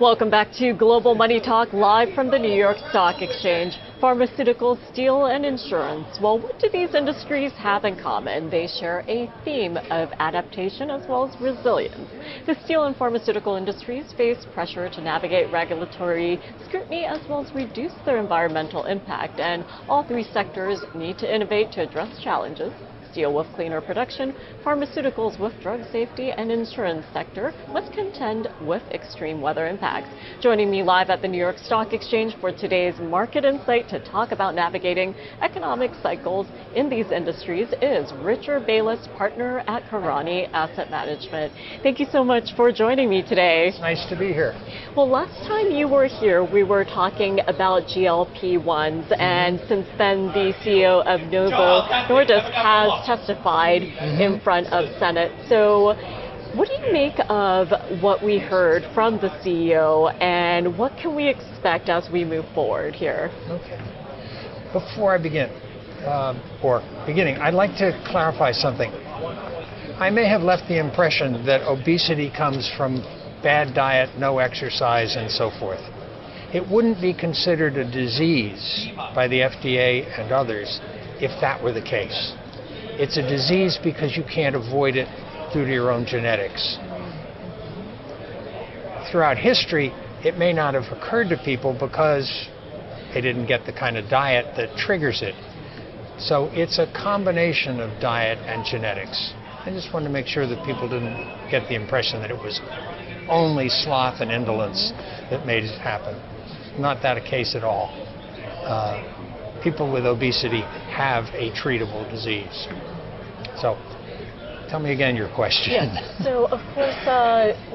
Welcome back to Global Money Talk, live from the New York Stock Exchange. Pharmaceutical, steel, and insurance. Well, what do these industries have in common? They share a theme of adaptation as well as resilience. The steel and pharmaceutical industries face pressure to navigate regulatory scrutiny as well as reduce their environmental impact, and all three sectors need to innovate to address challenges. Steel with cleaner production, pharmaceuticals with drug safety, and insurance sector must contend with extreme weather impacts. Joining me live at the New York Stock Exchange for today's Market Insight to talk about navigating economic cycles in these industries is Richard Bayles, partner at Karani Asset Management. Thank you so much for joining me today. It's nice to be here. Well, last time you were here, we were talking about GLP-1s, and since then the CEO of Novo Nordisk has testified in front of Senate. So what do you make of what we heard from the CEO, and what can we expect as we move forward here? Okay. Before I begin, I'd like to clarify something. I may have left the impression that obesity comes from bad diet, no exercise, and so forth. It wouldn't be considered a disease by the FDA and others if that were the case. It's a disease because you can't avoid it due to your own genetics. Throughout history, it may not have occurred to people because they didn't get the kind of diet that triggers it. So it's a combination of diet and genetics. I just wanted to make sure that people didn't get the impression that it was only sloth and indolence that made it happen. Not that a case at all. People with obesity have a treatable disease. So, tell me again your question. Yes. So, of course,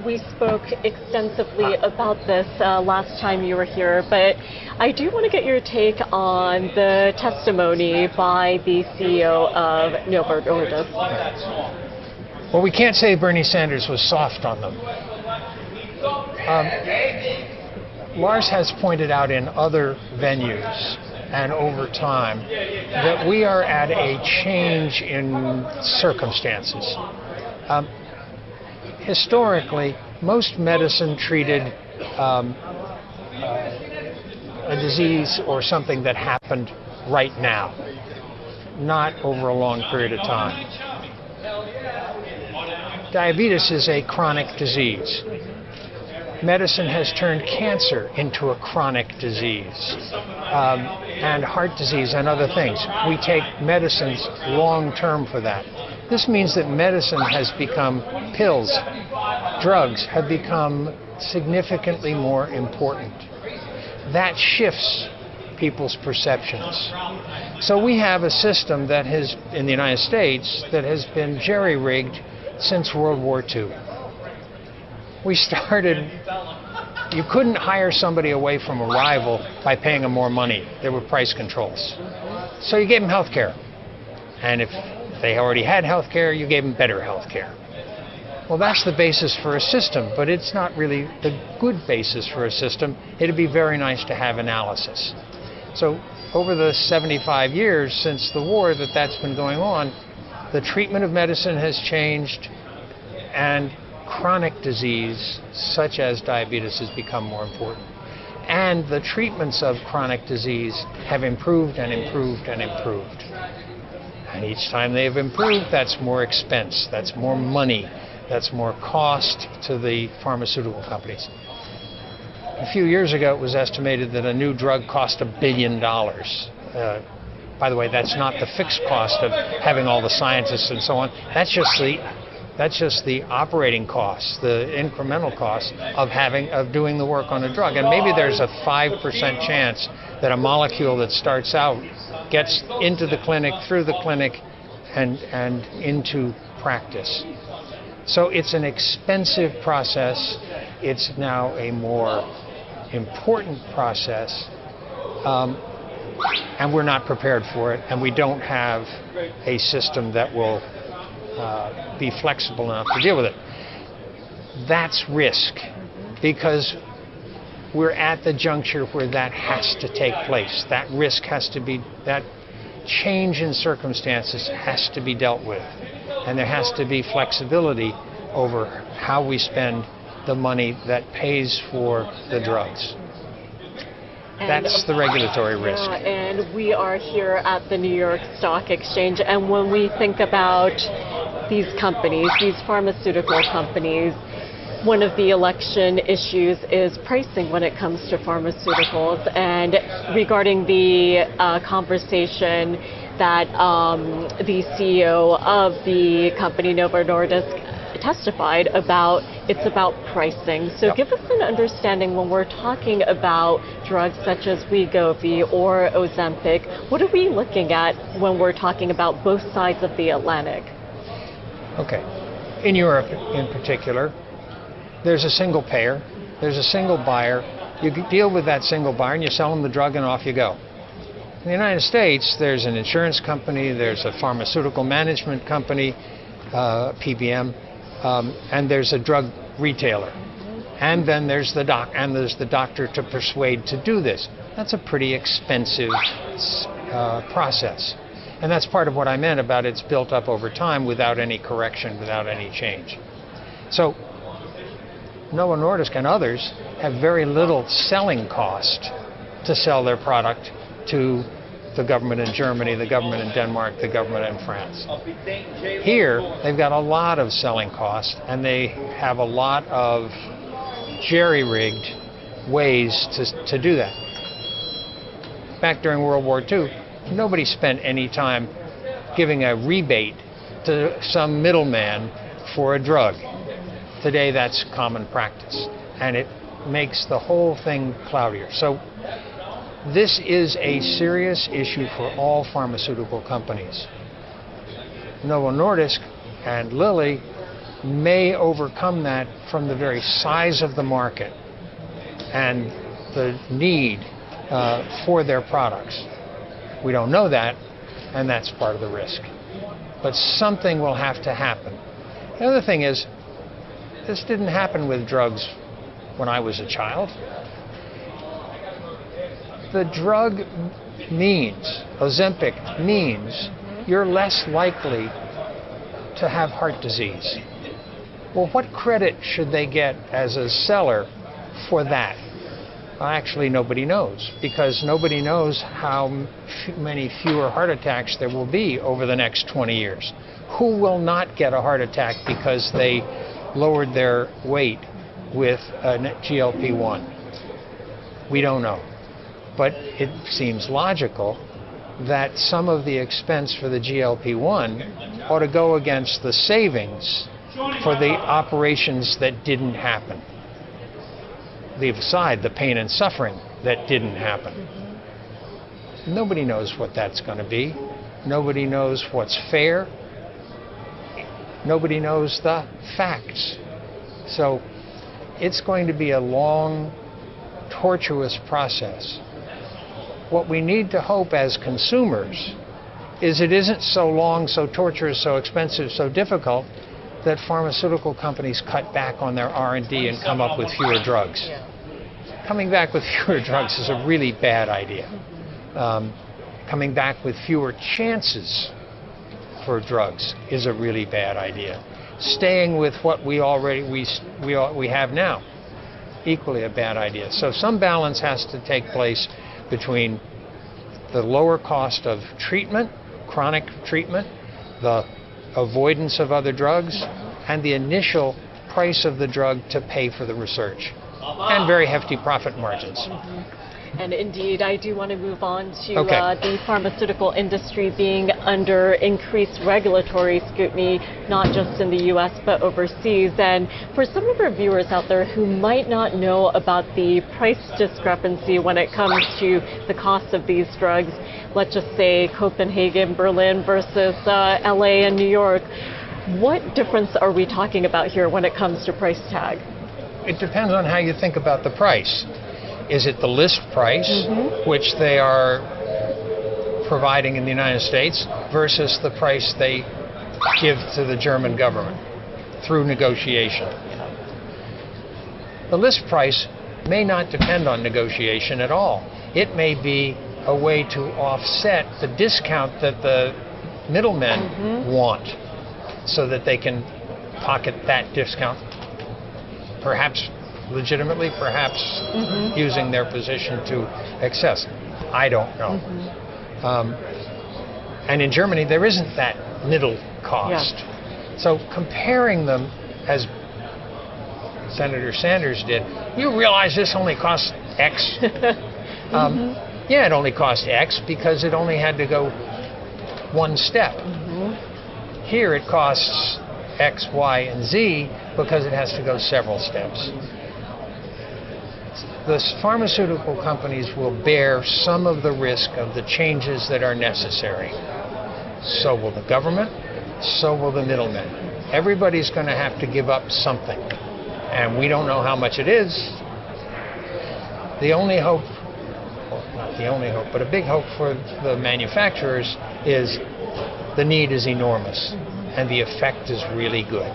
we spoke extensively about this last time you were here, but I do want to get your take on the testimony by the CEO of Novo Nordisk. Well, we can't say Bernie Sanders was soft on them. Lars has pointed out in other venues and over time that we are at a change in circumstances. Historically, most medicine treated a disease or something that happened right now, not over a long period of time. Diabetes is a chronic disease. Medicine has turned cancer into a chronic disease, and heart disease and other things. We take medicines long-term for that. This means that medicine has become, pills, drugs have become significantly more important. That shifts people's perceptions. So we have a system that has, in the United States, that has been jerry-rigged since World War II. We started, you couldn't hire somebody away from a rival by paying them more money. There were price controls. So you gave them health care. And if they already had health care, you gave them better health care. Well, that's the basis for a system, but it's not really the good basis for a system. It'd be very nice to have analysis. So over the 75 years since the war that's been going on, the treatment of medicine has changed, and chronic disease, such as diabetes, has become more important. And the treatments of chronic disease have improved and improved and improved. And each time they have improved, that's more expense, that's more money, that's more cost to the pharmaceutical companies. A few years ago, it was estimated that a new drug cost $1 billion. By the way, that's not the fixed cost of having all the scientists and so on. That's just the operating costs, the incremental costs of doing the work on a drug. And maybe there's a 5% chance that a molecule that starts out gets into the clinic, through the clinic, and into practice. So it's an expensive process. It's now a more important process, and we're not prepared for it, and we don't have a system that will be flexible enough to deal with it. That's risk, because we're at the juncture where that has to take place. That risk has to be, that change in circumstances has to be dealt with. And there has to be flexibility over how we spend the money that pays for the drugs. That's the regulatory risk. Yeah, and we are here at the New York Stock Exchange, and when we think about these companies, these pharmaceutical companies, one of the election issues is pricing when it comes to pharmaceuticals. And regarding the conversation that the CEO of the company Novo Nordisk testified about, it's about pricing. So give us an understanding when we're talking about drugs such as Wegovy or Ozempic, what are we looking at when we're talking about both sides of the Atlantic? Okay. In Europe in particular, there's a single payer, there's a single buyer. You deal with that single buyer and you sell them the drug and off you go. In the United States, there's an insurance company, there's a pharmaceutical management company, PBM, and there's a drug retailer. And then there's the doctor to persuade to do this. That's a pretty expensive process. And that's part of what I meant about it's built up over time without any correction, without any change. So Novo Nordisk and others have very little selling cost to sell their product to the government in Germany, the government in Denmark, the government in France. Here, they've got a lot of selling cost, and they have a lot of jerry-rigged ways to do that. Back during World War II, nobody spent any time giving a rebate to some middleman for a drug. Today, that's common practice, and it makes the whole thing cloudier. So this is a serious issue for all pharmaceutical companies. Novo Nordisk and Lilly may overcome that from the very size of the market and the need for their products. We don't know that, and that's part of the risk. But something will have to happen. The other thing is, this didn't happen with drugs when I was a child. The drug means, Ozempic means, you're less likely to have heart disease. Well, what credit should they get as a seller for that? Well, actually, nobody knows, because nobody knows how many fewer heart attacks there will be over the next 20 years. Who will not get a heart attack because they lowered their weight with a GLP-1? We don't know. But it seems logical that some of the expense for the GLP-1 ought to go against the savings for the operations that didn't happen. Leave aside the pain and suffering that didn't happen. Nobody knows what that's going to be. Nobody knows what's fair. Nobody knows the facts. So it's going to be a long, tortuous process. What we need to hope as consumers is it isn't so long, so torturous, so expensive, so difficult that pharmaceutical companies cut back on their R&D and come up with fewer drugs. Coming back with fewer drugs is a really bad idea. Coming back with fewer chances for drugs is a really bad idea. Staying with what we have now, equally a bad idea. So some balance has to take place between the lower cost of treatment, chronic treatment, the avoidance of other drugs, and the initial price of the drug to pay for the research, and very hefty profit margins. And indeed, I do want to move on to the pharmaceutical industry being under increased regulatory scrutiny, not just in the U.S., but overseas. And for some of our viewers out there who might not know about the price discrepancy when it comes to the cost of these drugs, let's just say Copenhagen, Berlin versus LA and New York, what difference are we talking about here when it comes to price tag? It depends on how you think about the price. Is it the list price, which they are providing in the United States, versus the price they give to the German government through negotiation? The list price may not depend on negotiation at all. It may be a way to offset the discount that the middlemen want so that they can pocket that discount perhaps legitimately, perhaps using their position to excess. I don't know. And in Germany, there isn't that middle cost. So comparing them, as Senator Sanders did, you realize this only costs X? Yeah, it only cost X because it only had to go one step. Here it costs X, Y, and Z because it has to go several steps. The pharmaceutical companies will bear some of the risk of the changes that are necessary. So will the government, so will the middlemen. Everybody's going to have to give up something. And we don't know how much it is. The only hope, well, not the only hope, but a big hope for the manufacturers is the need is enormous and the effect is really good.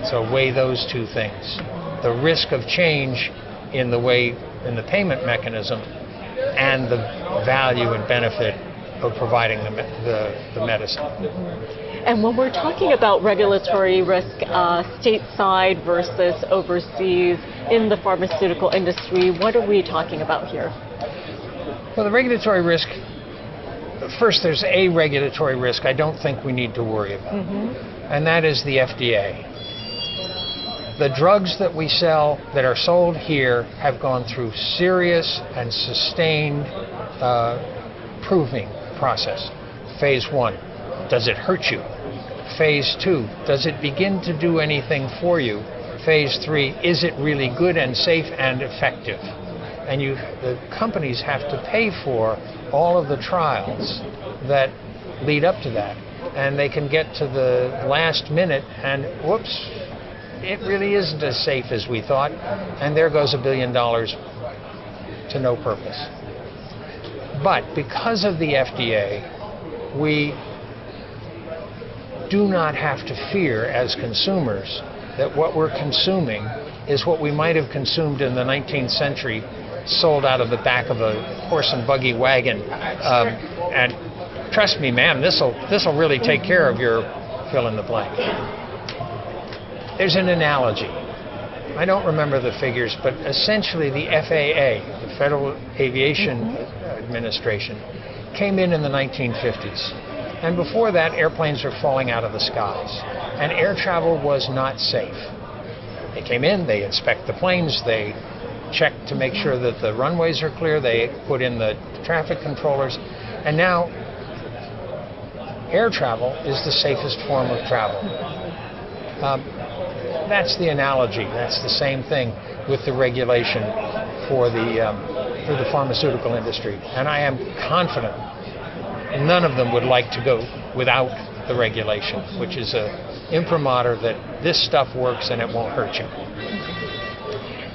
So weigh those two things. The risk of change in the payment mechanism and the value and benefit of providing the medicine. And when we're talking about regulatory risk stateside versus overseas in the pharmaceutical industry, what are we talking about here? Well, the regulatory risk, first there's a regulatory risk I don't think we need to worry about, and that is the FDA. The drugs that we sell, that are sold here, have gone through serious and sustained proving process. Phase 1, does it hurt you? Phase 2, does it begin to do anything for you? Phase 3, is it really good and safe and effective? And the companies have to pay for all of the trials that lead up to that. And they can get to the last minute and whoops, it really isn't as safe as we thought, and there goes $1 billion to no purpose. But because of the FDA, we do not have to fear as consumers that what we're consuming is what we might have consumed in the 19th century, sold out of the back of a horse and buggy wagon. And trust me, ma'am, this'll really take care of your fill in the blank. There's an analogy. I don't remember the figures, but essentially the FAA, the Federal Aviation Administration, came in the 1950s. And before that, airplanes were falling out of the skies. And air travel was not safe. They came in, they inspect the planes, they check to make sure that the runways are clear, they put in the traffic controllers, and now air travel is the safest form of travel. That's the analogy. That's the same thing with the regulation for the pharmaceutical industry. And I am confident none of them would like to go without the regulation, which is an imprimatur that this stuff works and it won't hurt you.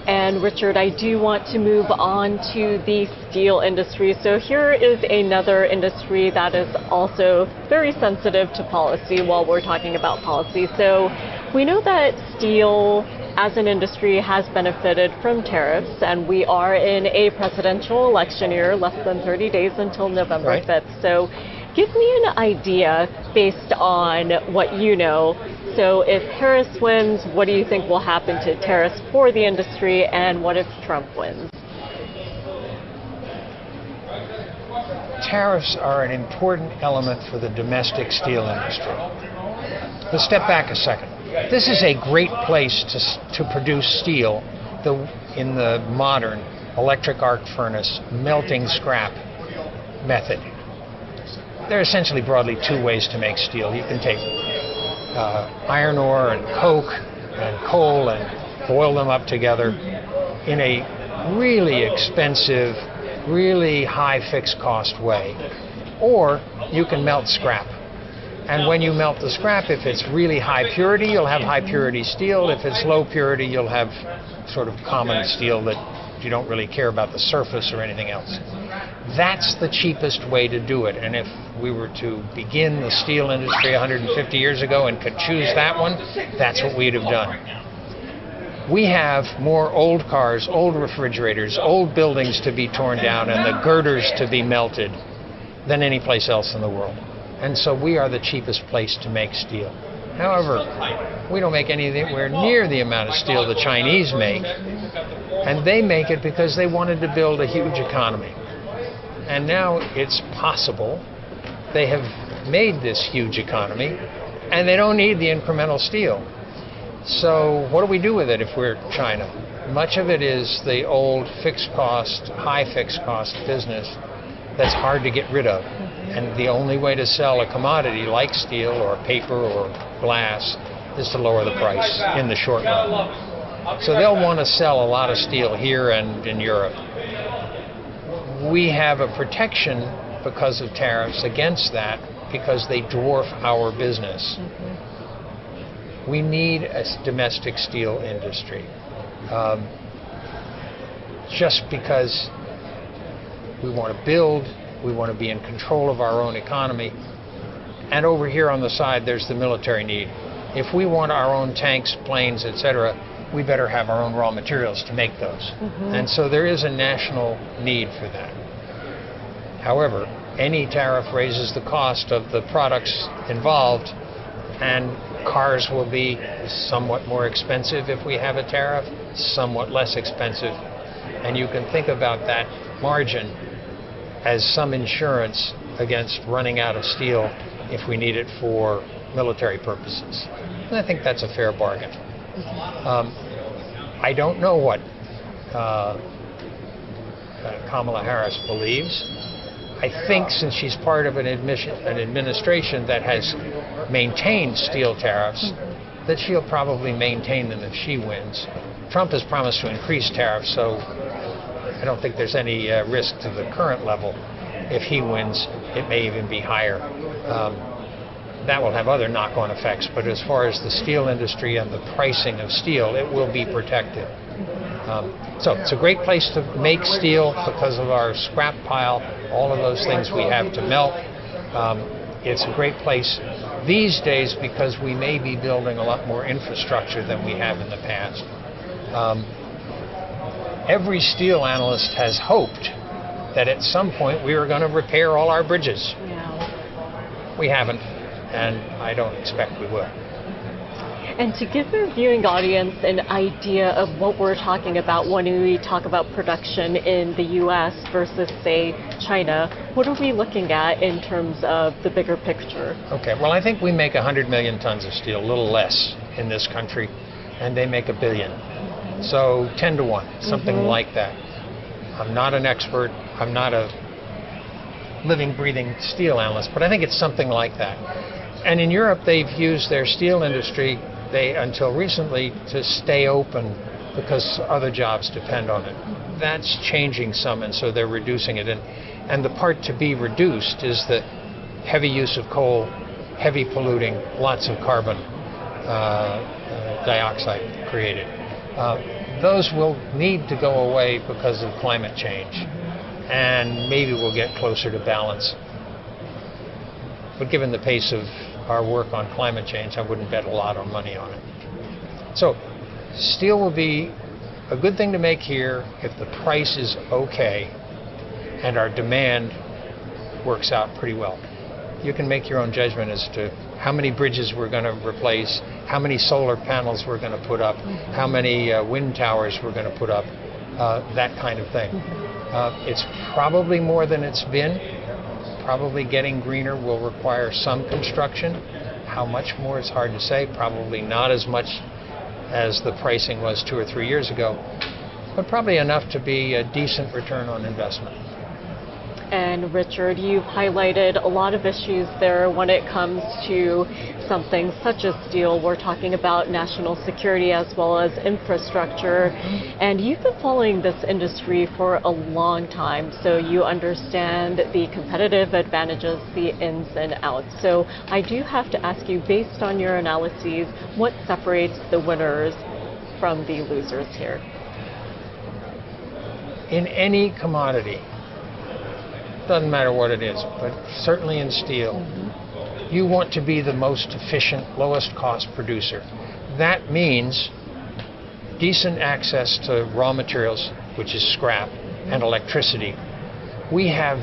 And Richard, I do want to move on to the steel industry. So here is another industry that is also very sensitive to policy while we're talking about policy. So we know that steel as an industry has benefited from tariffs, and we are in a presidential election year, less than 30 days until November 5th. So give me an idea based on what you know. So if Harris wins, what do you think will happen to tariffs for the industry, and what if Trump wins? Tariffs are an important element for the domestic steel industry. Let's step back a second. This is a great place to produce steel in the modern electric arc furnace melting scrap method. There are essentially broadly two ways to make steel. You can take iron ore and coke and coal and boil them up together in a really expensive, really high fixed cost way. Or you can melt scrap. And when you melt the scrap, if it's really high purity, you'll have high purity steel. If it's low purity, you'll have sort of common steel that you don't really care about the surface or anything else. That's the cheapest way to do it. And if we were to begin the steel industry 150 years ago and could choose that one, that's what we'd have done. We have more old cars, old refrigerators, old buildings to be torn down and the girders to be melted than any place else in the world. And so we are the cheapest place to make steel. However, we don't make anywhere near the amount of steel the Chinese make, and they make it because they wanted to build a huge economy. And now it's possible they have made this huge economy, and they don't need the incremental steel. So what do we do with it if we're China? Much of it is the old fixed cost, high fixed cost business that's hard to get rid of. And the only way to sell a commodity like steel or paper or glass is to lower the price in the short run. So they'll want to sell a lot of steel here and in Europe. We have a protection because of tariffs against that because they dwarf our business. We need a domestic steel industry. Just because we want to build, we want to be in control of our own economy. And over here on the side, there's the military need. If we want our own tanks, planes, etc., we better have our own raw materials to make those. And so there is a national need for that. However, any tariff raises the cost of the products involved, and cars will be somewhat more expensive if we have a tariff, somewhat less expensive. And you can think about that margin as some insurance against running out of steel if we need it for military purposes. And I think that's a fair bargain. I don't know what Kamala Harris believes. I think since she's part of an administration that has maintained steel tariffs, that she'll probably maintain them if she wins. Trump has promised to increase tariffs, so I don't think there's any risk to the current level. If he wins, it may even be higher. That will have other knock-on effects, but as far as the steel industry and the pricing of steel, it will be protected. So it's a great place to make steel because of our scrap pile, all of those things we have to melt. It's a great place these days because we may be building a lot more infrastructure than we have in the past. Every steel analyst has hoped that at some point we were going to repair all our bridges. Yeah. We haven't, and I don't expect we will. And to give the viewing audience an idea of what we're talking about when we talk about production in the U.S. versus, say, China, what are we looking at in terms of the bigger picture? Okay, well, I think we make 100 million tons of steel, a little less in this country, and they make 1 billion. So 10 to 1, something like that. I'm not an expert. I'm not a living, breathing steel analyst, but I think it's something like that. And in Europe, they've used their steel industry until recently to stay open because other jobs depend on it. That's changing some, and so they're reducing it. And the part to be reduced is the heavy use of coal, heavy polluting, lots of carbon dioxide created. Those will need to go away because of climate change, and maybe we'll get closer to balance. But given the pace of our work on climate change, I wouldn't bet a lot of money on it. So steel will be a good thing to make here if the price is okay and our demand works out pretty well. You can make your own judgment as to how many bridges we're going to replace, how many solar panels we're going to put up, how many wind towers we're going to put up, that kind of thing. It's probably more than it's been. Probably getting greener will require some construction. How much more, it's hard to say. Probably not as much as the pricing was 2 or 3 years ago, but probably enough to be a decent return on investment. And Richard, you've highlighted a lot of issues there when it comes to something such as steel. We're talking about national security as well as infrastructure. And you've been following this industry for a long time, so you understand the competitive advantages, the ins and outs. So I do have to ask you, based on your analyses, what separates the winners from the losers here? In any commodity, doesn't matter what it is, but certainly in steel, you want to be the most efficient, lowest cost producer. That means decent access to raw materials, which is scrap, and electricity. We have,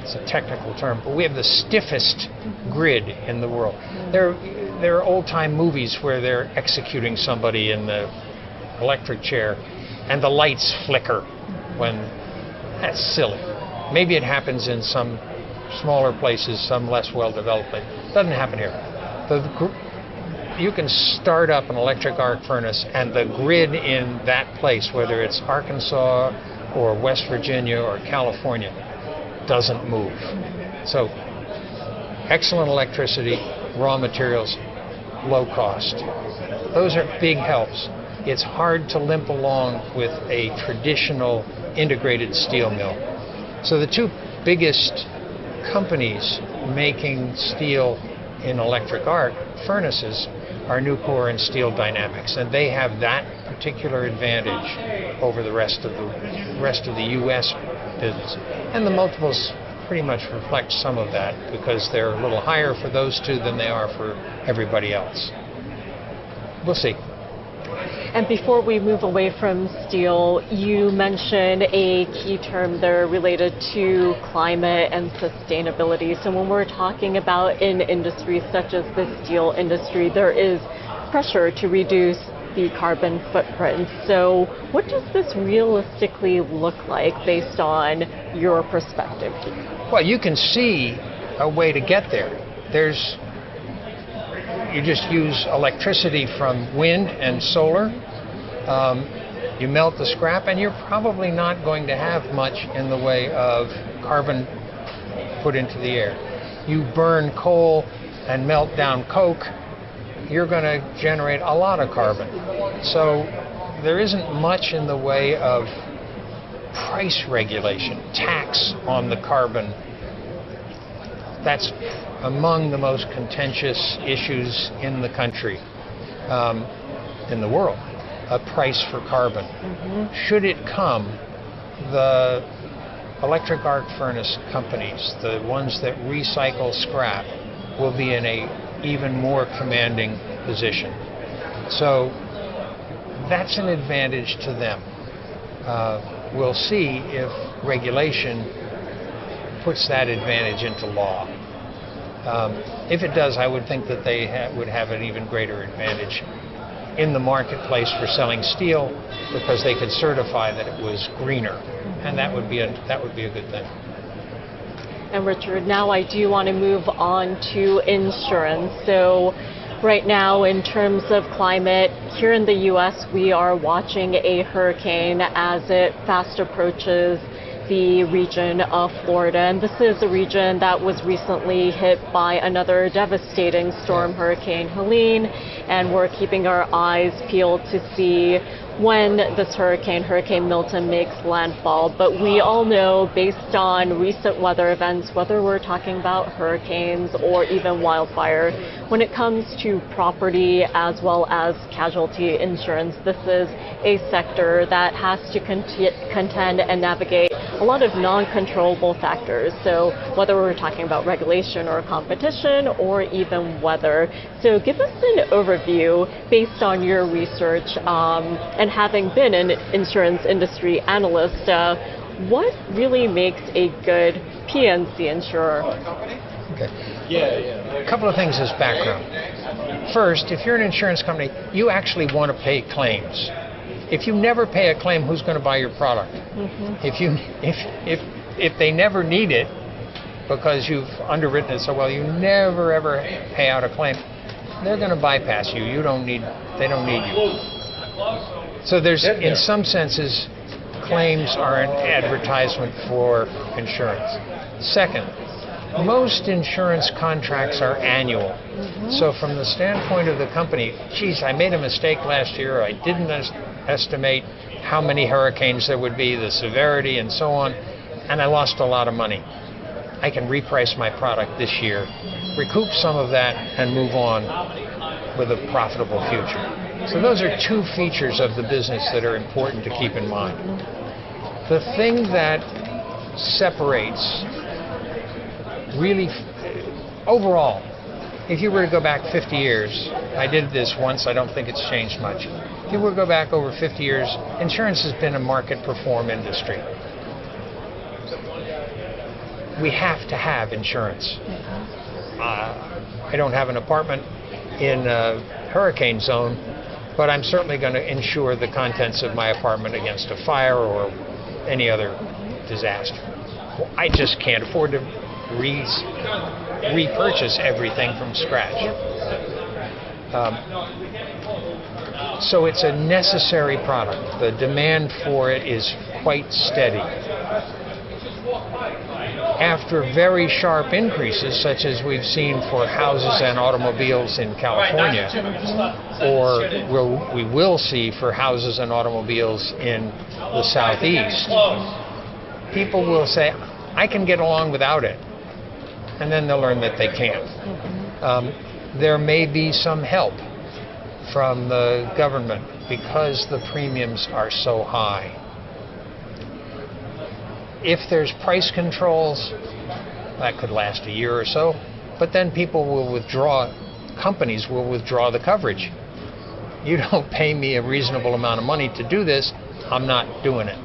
it's a technical term, but we have the stiffest grid in the world. there are old-time movies where they're executing somebody in the electric chair and the lights flicker when, that's silly. Maybe it happens in some smaller places, some less well-developed places. It doesn't happen here. You can start up an electric arc furnace and the grid in that place, whether it's Arkansas or West Virginia or California, doesn't move. So excellent electricity, raw materials, low cost. Those are big helps. It's hard to limp along with a traditional integrated steel mill. So the two biggest companies making steel in electric arc furnaces are Nucor and Steel Dynamics, and they have that particular advantage over the rest of the U.S. business. And the multiples pretty much reflect some of that because they're a little higher for those two than they are for everybody else. We'll see. And before we move away from steel, you mentioned a key term there related to climate and sustainability. So when we're talking about in industries such as the steel industry, there is pressure to reduce the carbon footprint. So what does this realistically look like based on your perspective? Well, you can see a way to get there. You just use electricity from wind and solar. You melt the scrap, and you're probably not going to have much in the way of carbon put into the air. You burn coal and melt down coke, you're going to generate a lot of carbon. So there isn't much in the way of price regulation, tax on the carbon. That's among the most contentious issues in the country, in the world, a price for carbon. Should it come, the electric arc furnace companies, the ones that recycle scrap, will be in a even more commanding position. So that's an advantage to them. We'll see if regulation puts that advantage into law. If it does, I would think that they would have an even greater advantage in the marketplace for selling steel because they could certify that it was greener, and that would be a good thing. And Richard, now I do want to move on to insurance. So right now, in terms of climate, here in the U.S., we are watching a hurricane as it fast approaches the region of Florida. And this is a region that was recently hit by another devastating storm, Hurricane Helene. And we're keeping our eyes peeled to see when this Hurricane Milton, makes landfall. But we all know, based on recent weather events, whether we're talking about hurricanes or even wildfire, when it comes to property as well as casualty insurance, this is a sector that has to contend and navigate a lot of non-controllable factors. So whether we're talking about regulation or competition or even weather. So give us an overview based on your research and having been an insurance industry analyst, what really makes a good P&C insurer? Okay. A couple of things as background. First, if you're an insurance company, you actually want to pay claims. If you never pay a claim, who's going to buy your product? If they never need it because you've underwritten it so well, you never ever pay out a claim, they're going to bypass you. They don't need you. So there's, in some senses, claims are an advertisement for insurance. Second, most insurance contracts are annual. So from the standpoint of the company, geez, I made a mistake last year. I didn't estimate how many hurricanes there would be, the severity, and so on, and I lost a lot of money. I can reprice my product this year, recoup some of that, and move on with a profitable future. So those are two features of the business that are important to keep in mind. The thing that separates really, overall, if you were to go back 50 years, I did this once, I don't think it's changed much. If you were to go back over 50 years, insurance has been a market perform industry. We have to have insurance. I don't have an apartment. in a hurricane zone, but I'm certainly going to insure the contents of my apartment against a fire or any other disaster. Well, I just can't afford to repurchase everything from scratch. So it's a necessary product. The demand for it is quite steady. After very sharp increases, such as we've seen for houses and automobiles in California, or we will see for houses and automobiles in the Southeast, people will say, I can get along without it. And then they'll learn that they can't. There may be some help from the government because the premiums are so high. If there's price controls, that could last a year or so, but then people will withdraw, companies will withdraw the coverage. You don't pay me a reasonable amount of money to do this, I'm not doing it.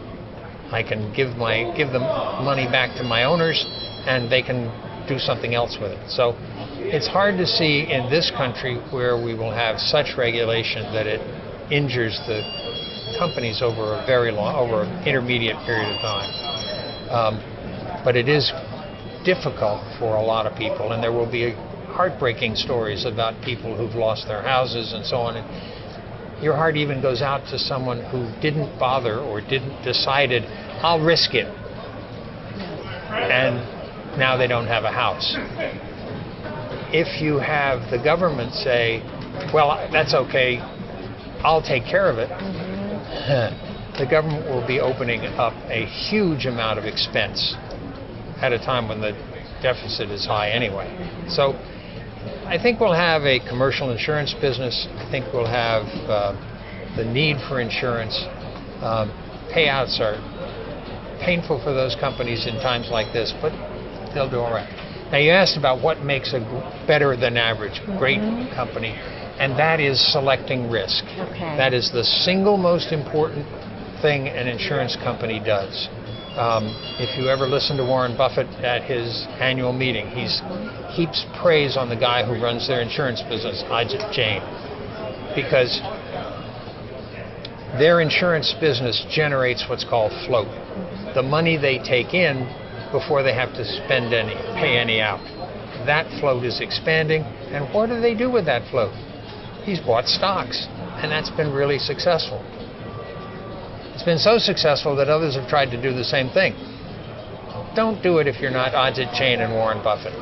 I can give the money back to my owners and they can do something else with it. So it's hard to see in this country where we will have such regulation that it injures the companies over a very long, over an intermediate period of time. But it is difficult for a lot of people, and there will be heartbreaking stories about people who've lost their houses and so on. And your heart even goes out to someone who didn't bother or didn't decided, I'll risk it. And now they don't have a house. If you have the government say, well, that's okay, I'll take care of it, the government will be opening up a huge amount of expense at a time when the deficit is high anyway. So I think we'll have a commercial insurance business. I think we'll have the need for insurance. Payouts are painful for those companies in times like this, but they'll do all right. Now, you asked about what makes a better than average great company, and that is selecting risk. Okay. That is the single most important thing an insurance company does. If you ever listen to Warren Buffett at his annual meeting, he heaps praise on the guy who runs their insurance business, Ajit Jain, because their insurance business generates what's called float. The money they take in before they have to pay any out. That float is expanding, and what do they do with that float? He's bought stocks, and that's been really successful. It's been so successful that others have tried to do the same thing. Don't do it if you're not Ajit Jain and Warren Buffett.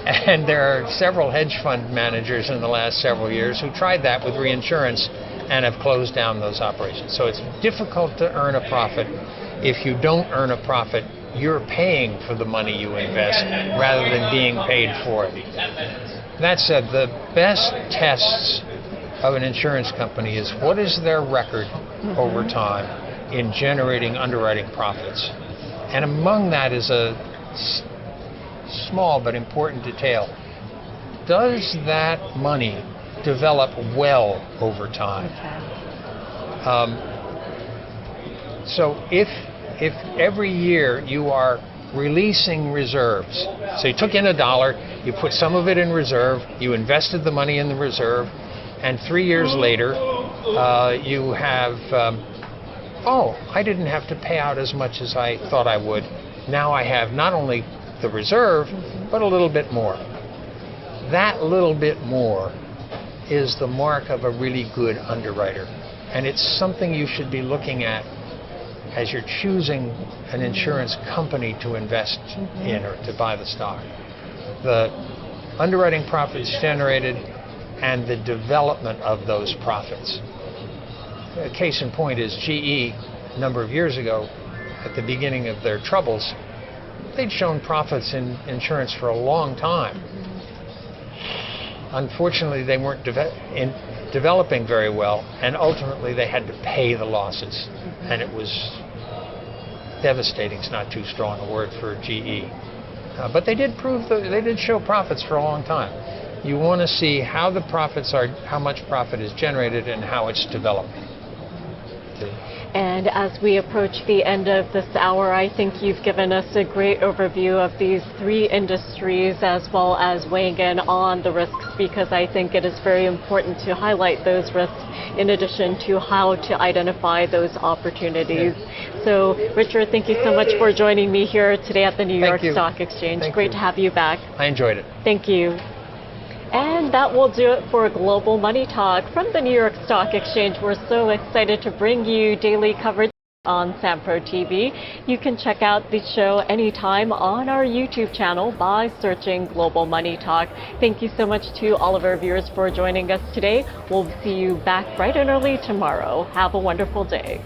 And there are several hedge fund managers in the last several years who tried that with reinsurance and have closed down those operations. So it's difficult to earn a profit. If you don't earn a profit, you're paying for the money you invest rather than being paid for it. That said, the best tests of an insurance company is what is their record over time in generating underwriting profits. And among that is a small but important detail. Does that money develop well over time? So if every year you are releasing reserves, so you took in $1, you put some of it in reserve, you invested the money in the reserve, and 3 years later you have, I didn't have to pay out as much as I thought I would. Now I have not only the reserve, but a little bit more. That little bit more is the mark of a really good underwriter. And it's something you should be looking at as you're choosing an insurance company to invest in or to buy the stock. The underwriting profits generated and the development of those profits. A case in point is GE, a number of years ago, at the beginning of their troubles, they'd shown profits in insurance for a long time. Unfortunately, they weren't developing very well, and ultimately they had to pay the losses, and it was devastating. It's not too strong a word for GE, but they did show profits for a long time. You want to see how the profits are, how much profit is generated, and how it's developing. And as we approach the end of this hour, I think you've given us a great overview of these three industries as well as weighing in on the risks, because I think it is very important to highlight those risks in addition to how to identify those opportunities. So, Richard, thank you so much for joining me here today at the New York Stock Exchange. Great to have you back. I enjoyed it. Thank you. And that will do it for Global Money Talk from the New York Stock Exchange. We're so excited to bring you daily coverage on SamPro TV. You can check out the show anytime on our YouTube channel by searching Global Money Talk. Thank you so much to all of our viewers for joining us today. We'll see you back bright and early tomorrow. Have a wonderful day.